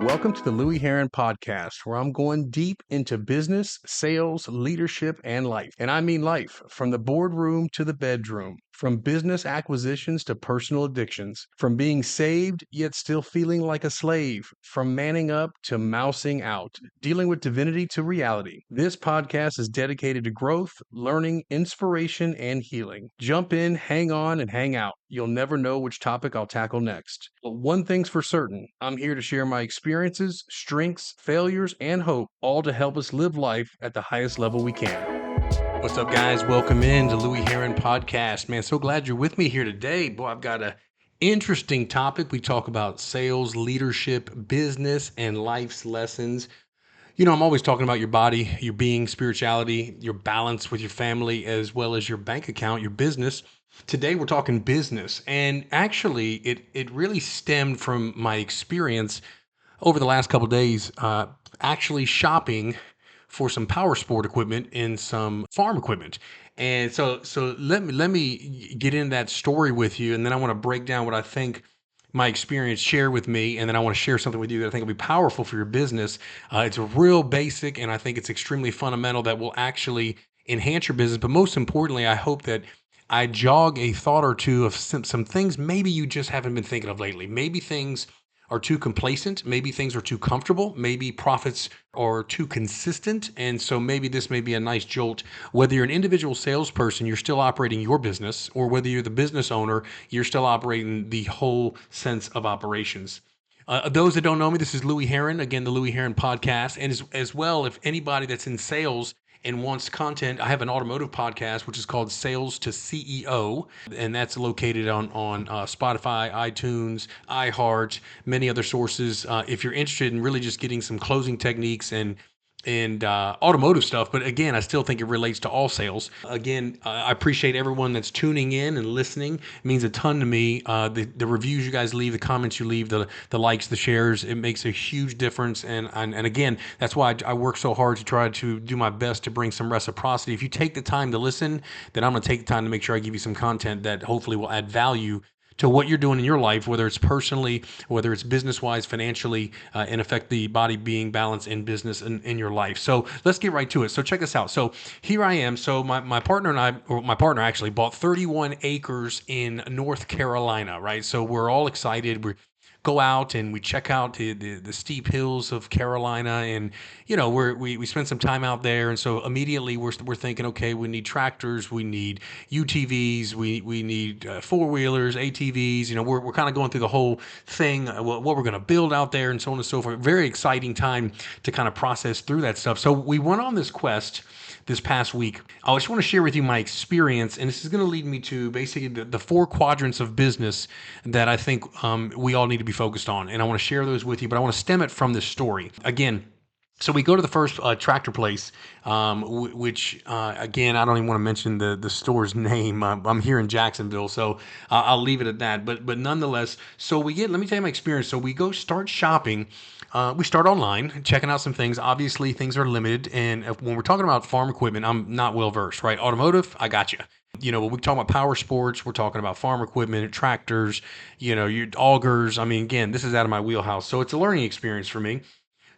Welcome to the Louie Herron Podcast, where I'm going deep into business, sales, leadership, and life. And I mean life, from the boardroom to the bedroom, from business acquisitions to personal addictions, from being saved yet still feeling like a slave, from manning up to mousing out, dealing with divinity to reality. This podcast is dedicated to growth, learning, inspiration, and healing. Jump in, hang on, and hang out. You'll never know which topic I'll tackle next. But one thing's for certain, I'm here to share my experiences, strengths, failures, and hope, all to help us live life at the highest level we can. What's up, guys? Welcome in to Louie Herron Podcast. Man, so glad you're with me here today. Boy, I've got a interesting topic. We talk about sales, leadership, business, and life's lessons. You know, I'm always talking about your body, your being, spirituality, your balance with your family, as well as your bank account, your business. Today, we're talking business. And actually, it really stemmed from my experience over the last couple of days, actually shopping for some power sport equipment and some farm equipment. And so let me get into that story with you, and then I want to break down what I think my experience, share with me, and then I want to share something with you that I think will be powerful for your business. It's a real basic, and I think it's extremely fundamental that will actually enhance your business. But most importantly, I hope that I jog a thought or two of some things maybe you just haven't been thinking of lately. Maybe things are too complacent. Maybe things are too comfortable. Maybe profits are too consistent. And so maybe this may be a nice jolt. Whether you're an individual salesperson, you're still operating your business, or whether you're the business owner, you're still operating the whole sense of operations. Those that don't know me, this is Louie Herron, again, the Louie Herron Podcast. And as well, if anybody that's in sales and wants content, I have an automotive podcast, which is called Sales to CEO, and that's located on Spotify, iTunes, iHeart, many other sources. If you're interested in really just getting some closing techniques and automotive stuff, but again, I still think it relates to all sales. Again, I appreciate everyone that's tuning in and listening. It means a ton to me. The reviews you guys leave, the comments you leave, the likes, the shares, it makes a huge difference. And again, that's why I work so hard to try to do my best to bring some reciprocity. If you take the time to listen, then I'm going to take the time to make sure I give you some content that hopefully will add value to what you're doing in your life, whether it's personally, whether it's business-wise, financially, and affect the body, being, balance, in business and in your life. So let's get right to it. So check this out. So here I am. So my partner and I, or my partner actually bought 31 acres in North Carolina, right? So we're all excited. We go out and we check out the steep hills of Carolina, and you know we spend some time out there, and so immediately we're thinking, okay, we need tractors, we need UTVs, we need four-wheelers, ATVs. You know, we're kind of going through the whole thing, what we're going to build out there, and so on and so forth. Very exciting time to kind of process through that stuff. So we went on this quest this past week. I just want to share with you my experience, and this is going to lead me to basically the four quadrants of business that I think we all need to be focused on. And I want to share those with you, but I want to stem it from this story. Again, so we go to the first tractor place, which, again, I don't even want to mention the store's name. I'm here in Jacksonville, so I'll leave it at that. But nonetheless, so let me tell you my experience. So we go start shopping. We start online, checking out some things. Obviously, things are limited. And when we're talking about farm equipment, I'm not well versed, right? Automotive, I got you. You know, when we talk about power sports, we're talking about farm equipment, tractors, you know, your augers. I mean, again, this is out of my wheelhouse. So it's a learning experience for me.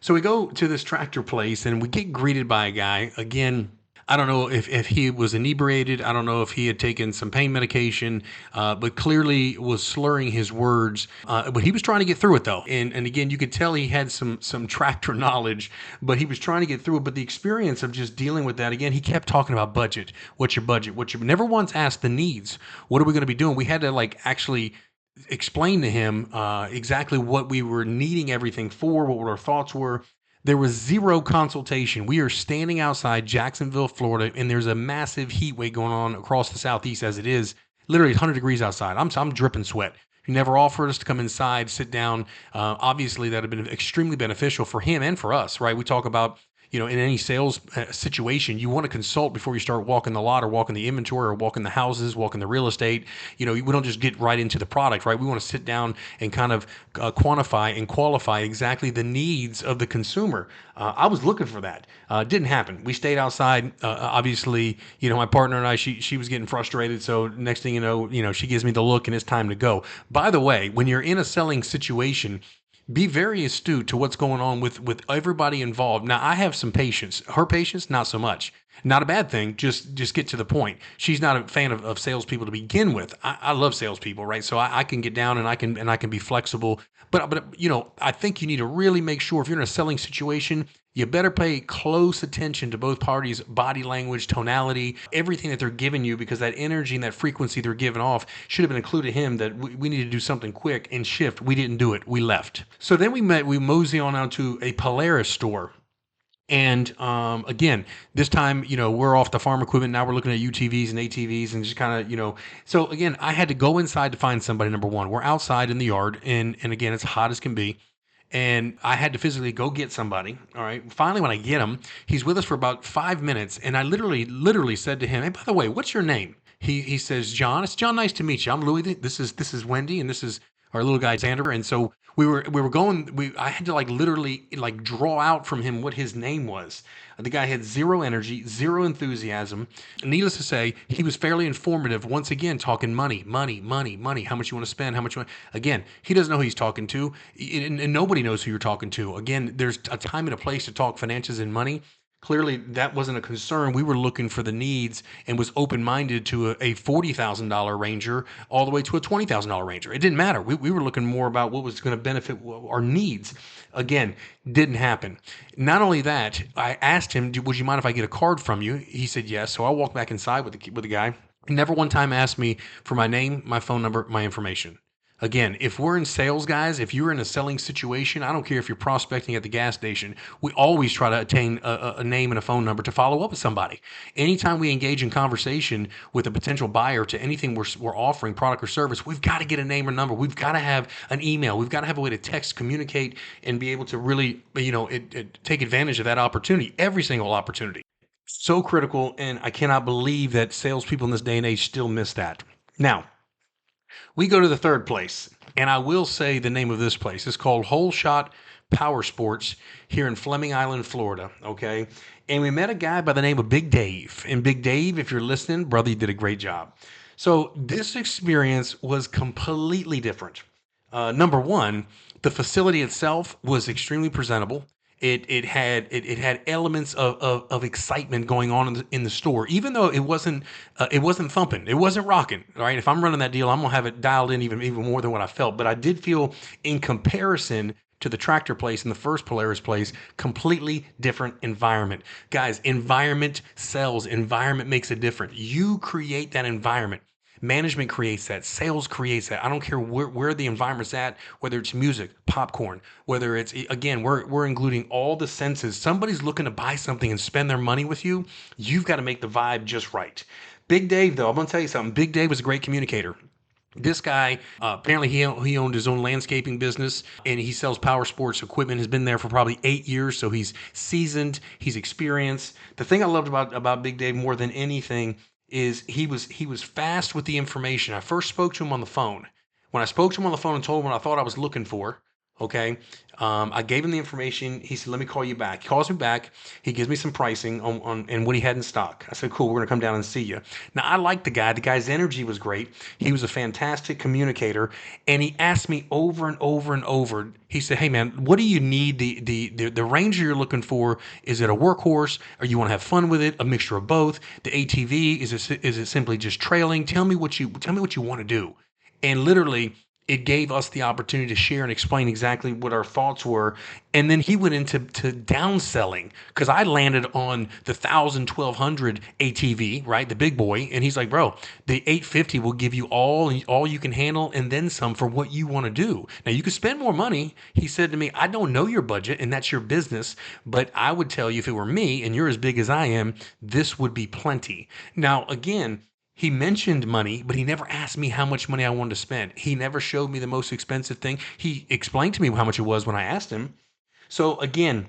So we go to this tractor place and we get greeted by a guy. Again, I don't know if he was inebriated. I don't know if he had taken some pain medication, but clearly was slurring his words. But he was trying to get through it, though. And again, you could tell he had some tractor knowledge, but he was trying to get through it. But the experience of just dealing with that, again, he kept talking about budget. What's your budget? Never once asked the needs. What are we going to be doing? We had to actually explain to him exactly what we were needing everything for, what our thoughts were. There was zero consultation. We are standing outside Jacksonville, Florida, and there's a massive heat wave going on across the southeast as it is. Literally 100 degrees outside. I'm dripping sweat. He never offered us to come inside, sit down. Obviously, that would have been extremely beneficial for him and for us, right? We talk about, you know, in any sales situation, you want to consult before you start walking the lot or walking the inventory or walking the houses, walking the real estate. You know, we don't just get right into the product, right? We want to sit down and kind of quantify and qualify exactly the needs of the consumer. I was looking for that. Didn't happen. We stayed outside. Obviously, you know, my partner and I, she was getting frustrated. So next thing you know, she gives me the look and it's time to go. By the way, when you're in a selling situation, Be very astute to what's going on with everybody involved. Now, I have some patience. Her patience, not so much. Not a bad thing. Just get to the point. She's not a fan of salespeople to begin with. I love salespeople, right? So I can get down and I can be flexible. But I think you need to really make sure if you're in a selling situation, you better pay close attention to both parties' body language, tonality, everything that they're giving you, because that energy and that frequency they're giving off should have been included him that we need to do something quick and shift. We didn't do it. We left. So then we mosey on out to a Polaris store. And again, this time, we're off the farm equipment. Now we're looking at UTVs and ATVs and just kind of. So again, I had to go inside to find somebody, number one. We're outside in the yard. And again, it's hot as can be. And I had to physically go get somebody. All right. Finally, when I get him, he's with us for about 5 minutes. And I literally said to him, "Hey, by the way, what's your name?" He says, "John." It's John. Nice to meet you. I'm Louie. This is Wendy, and this is our little guy Xander. And so we were going. I had to literally draw out from him what his name was. The guy had zero energy, zero enthusiasm. Needless to say, he was fairly informative. Once again, talking money, money, money, money. How much you want to spend? How much you want? Again, he doesn't know who he's talking to, and nobody knows who you're talking to. Again, there's a time and a place to talk finances and money. Clearly, that wasn't a concern. We were looking for the needs and was open-minded to a $40,000 Ranger all the way to a $20,000 Ranger. It didn't matter. We were looking more about what was going to benefit our needs. Again, didn't happen. Not only that, I asked him, "Would you mind if I get a card from you?" He said yes. So I walked back inside with the guy. He never one time asked me for my name, my phone number, my information. Again, if we're in sales, guys, if you're in a selling situation, I don't care if you're prospecting at the gas station, we always try to attain a name and a phone number to follow up with somebody. Anytime we engage in conversation with a potential buyer to anything we're offering, product or service, we've got to get a name or number. We've got to have an email. We've got to have a way to text, communicate, and be able to really, take advantage of that opportunity, every single opportunity. So critical, and I cannot believe that salespeople in this day and age still miss that. Now, we go to the third place, and I will say the name of this place. It's called Whole Shot Power Sports here in Fleming Island, Florida. Okay, and we met a guy by the name of Big Dave. And Big Dave, if you're listening, brother, you did a great job. So this experience was completely different. Number one, the facility itself was extremely presentable. It had elements of excitement going on in the store, even though it wasn't thumping, it wasn't rocking. Right, if I'm running that deal, I'm gonna have it dialed in even more than what I felt. But I did feel, in comparison to the tractor place and the first Polaris place, completely different environment. Guys, environment sells. Environment makes a difference. You create that environment. Management creates that. Sales creates that. I don't care where the environment's at, whether it's music, popcorn, whether it's, again, we're including all the senses. Somebody's looking to buy something and spend their money with you. You've got to make the vibe just right. Big Dave, though, I'm going to tell you something. Big Dave was a great communicator. This guy, apparently he owned his own landscaping business, and he sells power sports equipment, has been there for probably 8 years. So he's seasoned, he's experienced. The thing I loved about Big Dave more than anything is he was fast with the information. I first spoke to him on the phone. When I spoke to him on the phone and told him what I thought I was looking for, okay, I gave him the information. He said, "Let me call you back." He calls me back. He gives me some pricing on and what he had in stock. I said, "Cool, we're gonna come down and see you." Now, I liked the guy. The guy's energy was great. He was a fantastic communicator, and he asked me over and over and over. He said, "Hey man, what do you need? The Ranger you're looking for, is it a workhorse, or you want to have fun with it? A mixture of both? The ATV, is it simply just trailing? Tell me what you want to do." And literally, it gave us the opportunity to share and explain exactly what our thoughts were. And then he went into downselling, because I landed on the 1,000, 1,200 ATV, right? The big boy. And he's like, "Bro, the 850 will give you all you can handle and then some for what you want to do. Now, you can spend more money." He said to me, "I don't know your budget, and that's your business. But I would tell you, if it were me and you're as big as I am, this would be plenty." Now, again, he mentioned money, but he never asked me how much money I wanted to spend. He never showed me the most expensive thing. He explained to me how much it was when I asked him. So again,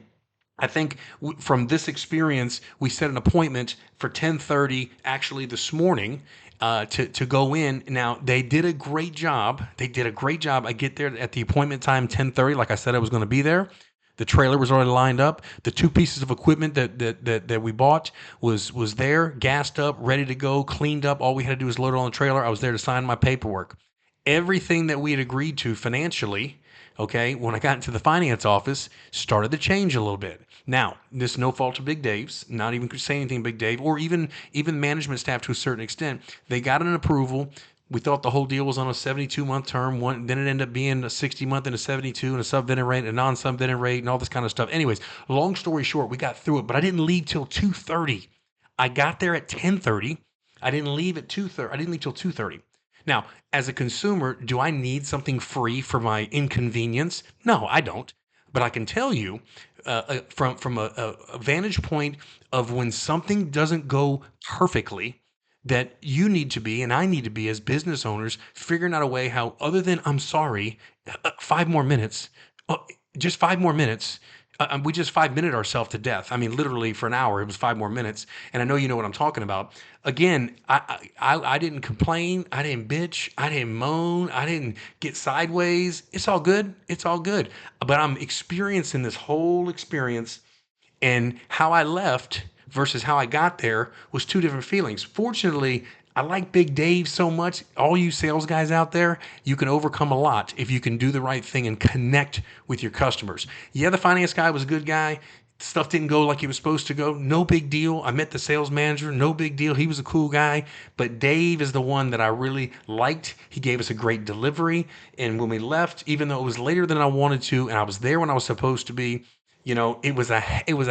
I think from this experience, we set an appointment for 10:30 actually this morning, to go in. Now, they did a great job. I get there at the appointment time, 10:30, like I said I was going to be there. The trailer was already lined up. The two pieces of equipment that we bought was there, gassed up, ready to go, cleaned up. All we had to do was load it on the trailer. I was there to sign my paperwork. Everything that we had agreed to financially, okay, when I got into the finance office, started to change a little bit. Now, this is no fault of Big Dave's, not even saying anything Big Dave, or even management staff to a certain extent. They got an approval. We thought the whole deal was on a 72-month term. Then it ended up being a 60-month and a 72 and a sub-vendor rate, a non-sub-vendor rate, and all this kind of stuff. Anyways, long story short, we got through it, but I didn't leave till 2:30. I got there at 10:30. I didn't leave at 2:30. I didn't leave till 2:30. Now, as a consumer, do I need something free for my inconvenience? No, I don't. But I can tell you from a vantage point of when something doesn't go perfectly, that you need to be and I need to be as business owners figuring out a way how, other than I'm sorry, 5 more minutes, just 5 more minutes. We just 5 minute ourselves to death. I mean, literally for an hour, it was 5 more minutes. And I know you know what I'm talking about. Again, I didn't complain. I didn't bitch. I didn't moan. I didn't get sideways. It's all good. It's all good. But I'm experiencing this whole experience, and how I left versus how I got there was two different feelings. Fortunately, I like Big Dave so much. All you sales guys out there, you can overcome a lot if you can do the right thing and connect with your customers. Yeah, the finance guy was a good guy. Stuff didn't go like it was supposed to go. No big deal. I met the sales manager. No big deal. He was a cool guy. But Dave is the one that I really liked. He gave us a great delivery. And when we left, even though it was later than I wanted to, and I was there when I was supposed to be, it was a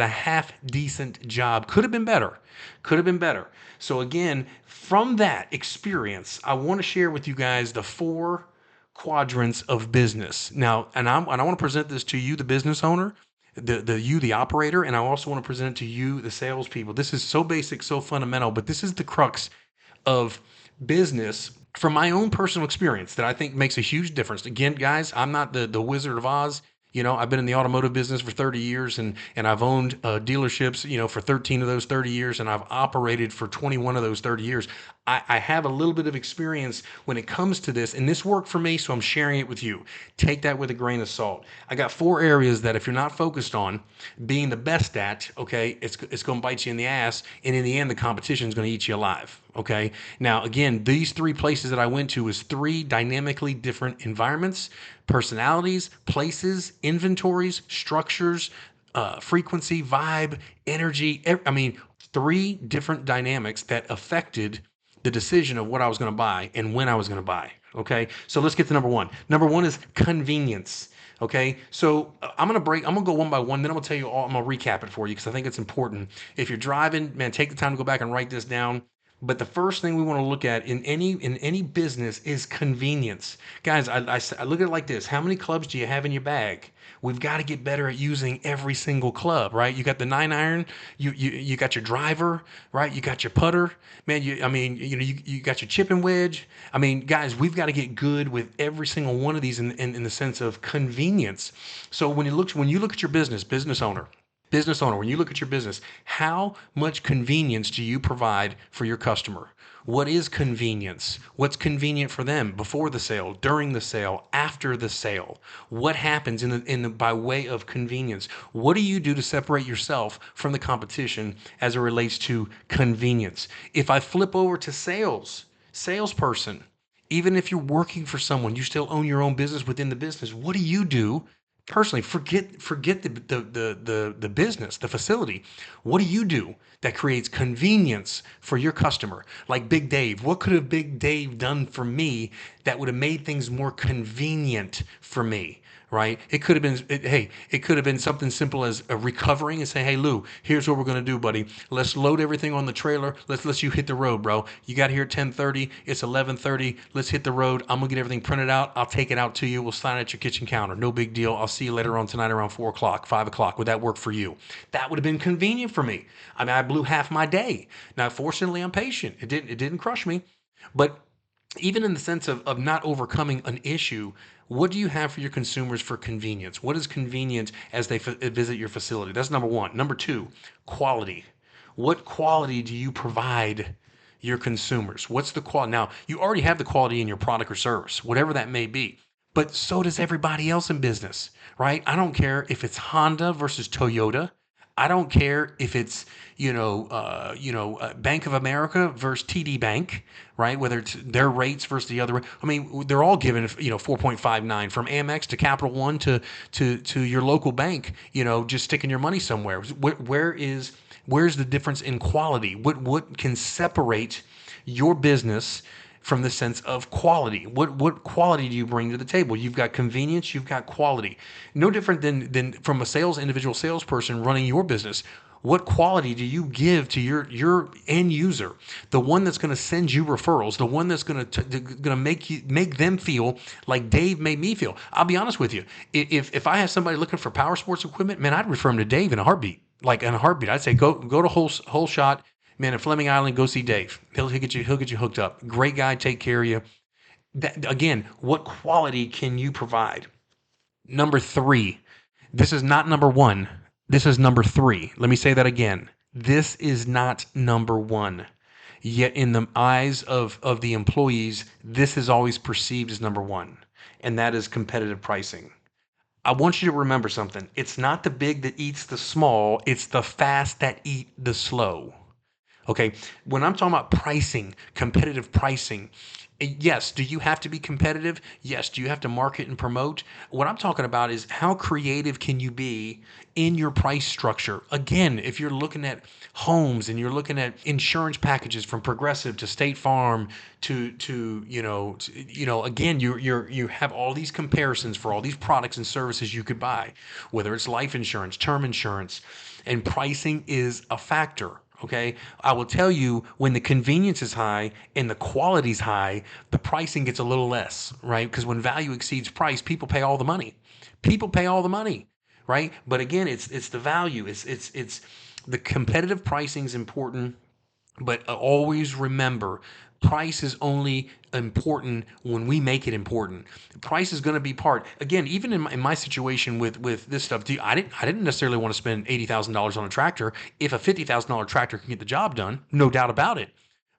half decent job. Could have been better. Could have been better. So again, from that experience, I want to share with you guys the 4 quadrants of business. Now, and I want to present this to you, the business owner, the operator, and I also want to present it to you, the salespeople. This is so basic, so fundamental, but this is the crux of business from my own personal experience that I think makes a huge difference. Again, guys, I'm not the Wizard of Oz. I've been in the automotive business for 30 years, and I've owned dealerships, for 13 of those 30 years, and I've operated for 21 of those 30 years. I have a little bit of experience when it comes to this, and this worked for me, so I'm sharing it with you. Take that with a grain of salt. I got 4 areas that if you're not focused on being the best at, okay, it's going to bite you in the ass, and in the end, the competition is going to eat you alive. Okay. Now, again, these 3 places that I went to was 3 dynamically different environments, personalities, places, inventories, structures, frequency, vibe, energy. 3 different dynamics that affected the decision of what I was going to buy and when I was going to buy. Okay. So let's get to number 1. Number 1 is convenience. Okay, so I'm gonna go one by one, then I'm gonna tell you all, I'm gonna recap it for you because I think it's important. If you're driving, man, take the time to go back and write this down. But the first thing we want to look at in any business is convenience. Guys, I look at it like this. How many clubs do you have in your bag? We've got to get better at using every single club, right? You got the 9-iron, you got your driver, right? You got your putter, man. You got your chipping wedge. Guys, we've got to get good with every single one of these in the sense of convenience. So when you look at your business owner, when you look at your business, how much convenience do you provide for your customer? What is convenience? What's convenient for them before the sale, during the sale, after the sale? What happens by way of convenience? What do you do to separate yourself from the competition as it relates to convenience? If I flip over to salesperson, even if you're working for someone, you still own your own business within the business. What do you do? Personally, forget the business, the facility. What do you do that creates convenience for your customer? Like Big Dave. What could have Big Dave done for me that would have made things more convenient for me? Right? It could have been something simple as a recovering and say, hey, Lou, here's what we're going to do, buddy. Let's load everything on the trailer. Let's let you hit the road, bro. You got here at 10:30. It's 11:30. Let's hit the road. I'm going to get everything printed out. I'll take it out to you. We'll sign it at your kitchen counter. No big deal. I'll see you later on tonight around 4 o'clock, 5 o'clock. Would that work for you? That would have been convenient for me. I blew half my day. Now, fortunately, I'm patient. It didn't crush me. But even in the sense of not overcoming an issue, what do you have for your consumers for convenience? What is convenient as they visit your facility? That's number 1. Number 2, quality. What quality do you provide your consumers? What's the quality? Now, you already have the quality in your product or service, whatever that may be. But so does everybody else in business, right? I don't care if it's Honda versus Toyota. I don't care if it's Bank of America versus TD Bank, right? Whether it's their rates versus the other. I mean, they're all given 4.59 from Amex to Capital One to your local bank. Just sticking your money somewhere. Where's the difference in quality? What can separate your business from the sense of quality? What quality do you bring to the table? You've got convenience, you've got quality. No different than from a individual salesperson running your business. What quality do you give to your end user? The one that's going to send you referrals, the one that's going to make them feel like Dave made me feel. I'll be honest with you. If I have somebody looking for power sports equipment, man, I'd refer them to Dave in a heartbeat. Like in a heartbeat, I'd say go to whole shot. Man, in Fleming Island, go see Dave. He'll get you hooked up. Great guy, take care of you. Again, what quality can you provide? Number 3. This is not number 1. This is number 3. Let me say that again. This is not number 1. Yet in the eyes of the employees, this is always perceived as number 1. And that is competitive pricing. I want you to remember something. It's not the big that eats the small. It's the fast that eat the slow. Okay, when I'm talking about pricing, competitive pricing, yes, do you have to be competitive? Yes, do you have to market and promote? What I'm talking about is how creative can you be in your price structure? Again, if you're looking at homes and you're looking at insurance packages from Progressive to State Farm to again, you have all these comparisons for all these products and services you could buy, whether it's life insurance, term insurance, and pricing is a factor. Okay, I will tell you when the convenience is high and the quality is high, the pricing gets a little less, right? Because when value exceeds price, people pay all the money. People pay all the money, right? But again, it's the value. It's the competitive pricing is important, but always remember, price is only important when we make it important. Price is going to be part. Again, even in my situation with this stuff, I didn't necessarily want to spend $80,000 on a tractor. If a $50,000 tractor can get the job done, no doubt about it.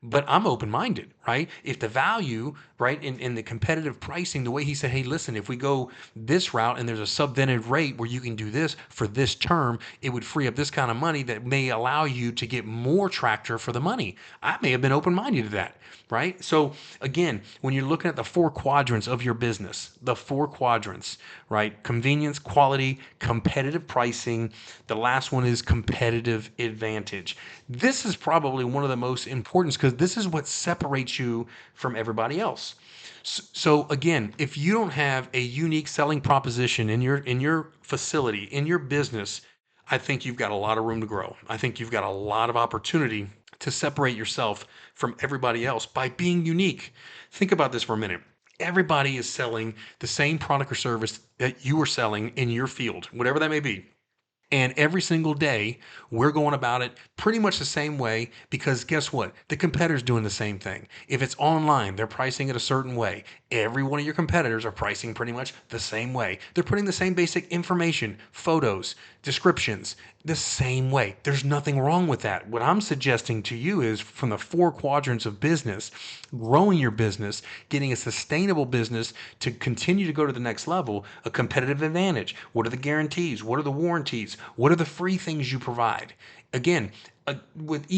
But I'm open-minded, right? If the value, right, in the competitive pricing, the way he said, hey, listen, if we go this route and there's a subvented rate where you can do this for this term, it would free up this kind of money that may allow you to get more tractor for the money. I may have been open-minded to that, right? So again, when you're looking at the 4 quadrants of your business, the 4 quadrants, right? Convenience, quality, competitive pricing. The last one is competitive advantage. This is probably one of the most important because this is what separates you from everybody else. So again, if you don't have a unique selling proposition in your facility, in your business, I think you've got a lot of room to grow. I think you've got a lot of opportunity to separate yourself from everybody else by being unique. Think about this for a minute. Everybody is selling the same product or service that you are selling in your field, whatever that may be. And every single day, we're going about it pretty much the same way because guess what? The competitor's doing the same thing. If it's online, they're pricing it a certain way. Every one of your competitors are pricing pretty much the same way. They're putting the same basic information, photos, descriptions, the same way. There's nothing wrong with that. What I'm suggesting to you is from the 4 quadrants of business, growing your business, getting a sustainable business to continue to go to the next level, a competitive advantage. What are the guarantees? What are the warranties? What are the free things you provide? Again, with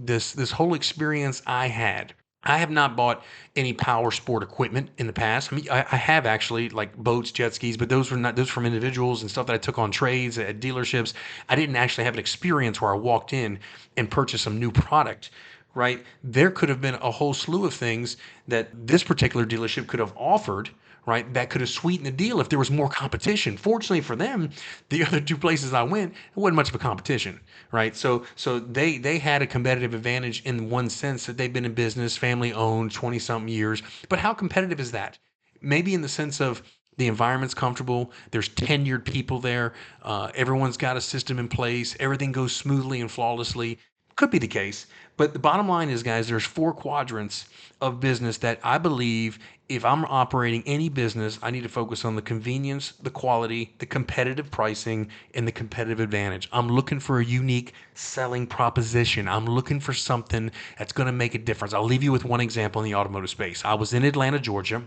this whole experience I had, I have not bought any power sport equipment in the past. I mean, I have actually, like boats, jet skis, but those were from individuals and stuff that I took on trades at dealerships. I didn't actually have an experience where I walked in and purchased some new product, right? There could have been a whole slew of things that this particular dealership could have offered, right? That could have sweetened the deal if there was more competition. Fortunately for them, the other 2 places I went, it wasn't much of a competition, right? So they had a competitive advantage in one sense that they've been in business, family owned, 20 something years. But how competitive is that? Maybe in the sense of the environment's comfortable. There's tenured people there. Everyone's got a system in place. Everything goes smoothly and flawlessly. Could be the case. But the bottom line is, guys, there's 4 quadrants of business that I believe if I'm operating any business, I need to focus on the convenience, the quality, the competitive pricing, and the competitive advantage. I'm looking for a unique selling proposition. I'm looking for something that's going to make a difference. I'll leave you with one example in the automotive space. I was in Atlanta, Georgia,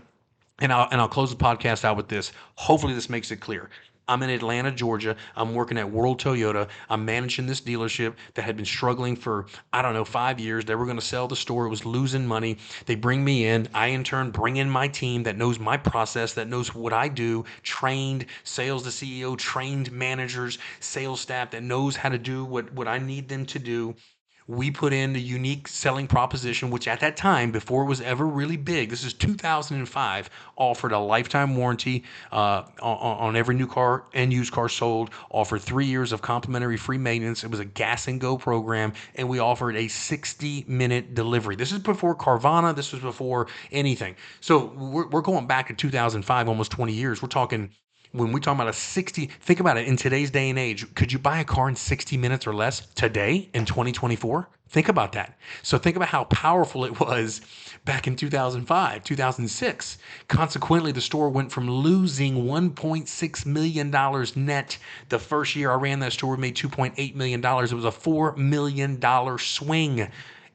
and I'll close the podcast out with this. Hopefully this makes it clear. I'm in Atlanta, Georgia. I'm working at World Toyota. I'm managing this dealership that had been struggling for, I don't know, 5 years. They were going to sell the store. It was losing money. They bring me in. I, in turn, bring in my team that knows my process, that knows what I do, trained sales to CEO, trained managers, sales staff that knows how to do what I need them to do. We put in the unique selling proposition, which at that time, before it was ever really big, this is 2005, offered a lifetime warranty on every new car and used car sold, offered 3 years of complimentary free maintenance. It was a gas and go program, and we offered a 60-minute delivery. This is before Carvana. This was before anything. So we're going back to 2005, almost 20 years. We're talking when we talk about a 60, think about it in today's day and age. Could you buy a car in 60 minutes or less today in 2024? Think about that. So think about how powerful it was back in 2005, 2006. Consequently, the store went from losing $1.6 million net the first year I ran that store. We made $2.8 million. It was a $4 million swing.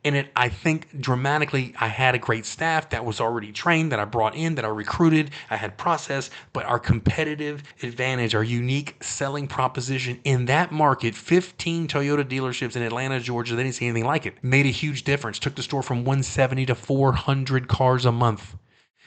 And I think dramatically, I had a great staff that was already trained, that I brought in, that I recruited, I had process, but our competitive advantage, our unique selling proposition in that market, 15 Toyota dealerships in Atlanta, Georgia, they didn't see anything like it. Made a huge difference, took the store from 170 to 400 cars a month.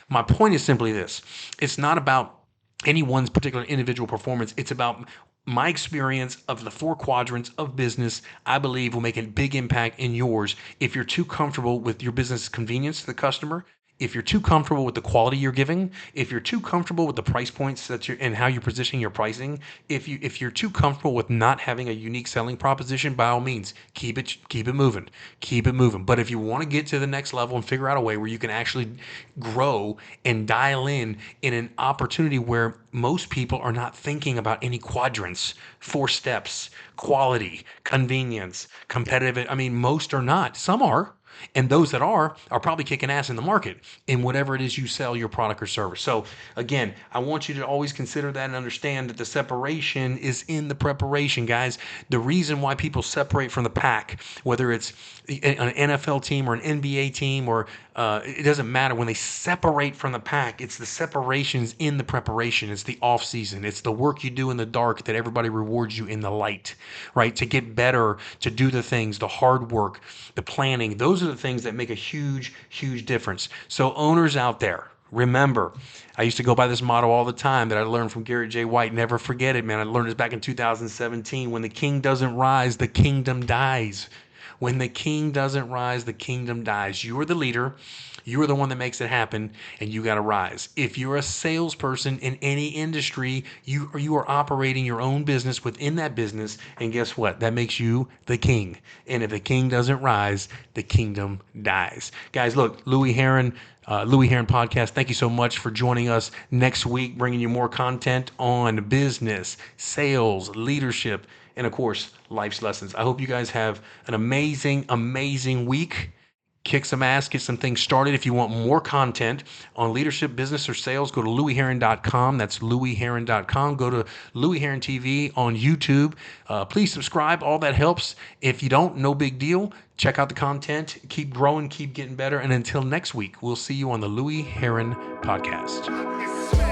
My point is simply this. It's not about anyone's particular individual performance. It's about my experience of the 4 quadrants of business. I believe will make a big impact in yours if you're too comfortable with your business convenience to the customer, if you're too comfortable with the quality you're giving, if you're too comfortable with the price points that you're and how you're positioning your pricing, if you're too comfortable with not having a unique selling proposition, by all means, keep it moving. Keep it moving. But if you want to get to the next level and figure out a way where you can actually grow and dial in an opportunity where most people are not thinking about any quadrants, 4 steps, quality, convenience, competitive. I mean, most are not. Some are. And those that are probably kicking ass in the market in whatever it is you sell your product or service. So again, I want you to always consider that and understand that the separation is in the preparation, guys. The reason why people separate from the pack, whether it's an NFL team or an NBA team, or it doesn't matter. When they separate from the pack, it's the separations in the preparation. It's the off season. It's the work you do in the dark that everybody rewards you in the light, right? To get better, to do the things, the hard work, the planning. Those are the things that make a huge, huge difference. So owners out there, remember, I used to go by this motto all the time that I learned from Gary J. White. Never forget it, man. I learned this back in 2017. When the king doesn't rise, the kingdom dies. When the king doesn't rise, the kingdom dies. You are the leader. You are the one that makes it happen, and you got to rise. If you're a salesperson in any industry, you are operating your own business within that business, and guess what? That makes you the king. And if the king doesn't rise, the kingdom dies. Guys, look, Louie Herron Podcast, thank you so much for joining us next week, bringing you more content on business, sales, leadership, and of course, life's lessons. I hope you guys have an amazing, amazing week. Kick some ass, get some things started. If you want more content on leadership, business, or sales, go to louieherron.com. That's louieherron.com. Go to Louie Herron TV on YouTube. Please subscribe. All that helps. If you don't, no big deal. Check out the content. Keep growing, keep getting better. And until next week, we'll see you on the Louie Herron Podcast.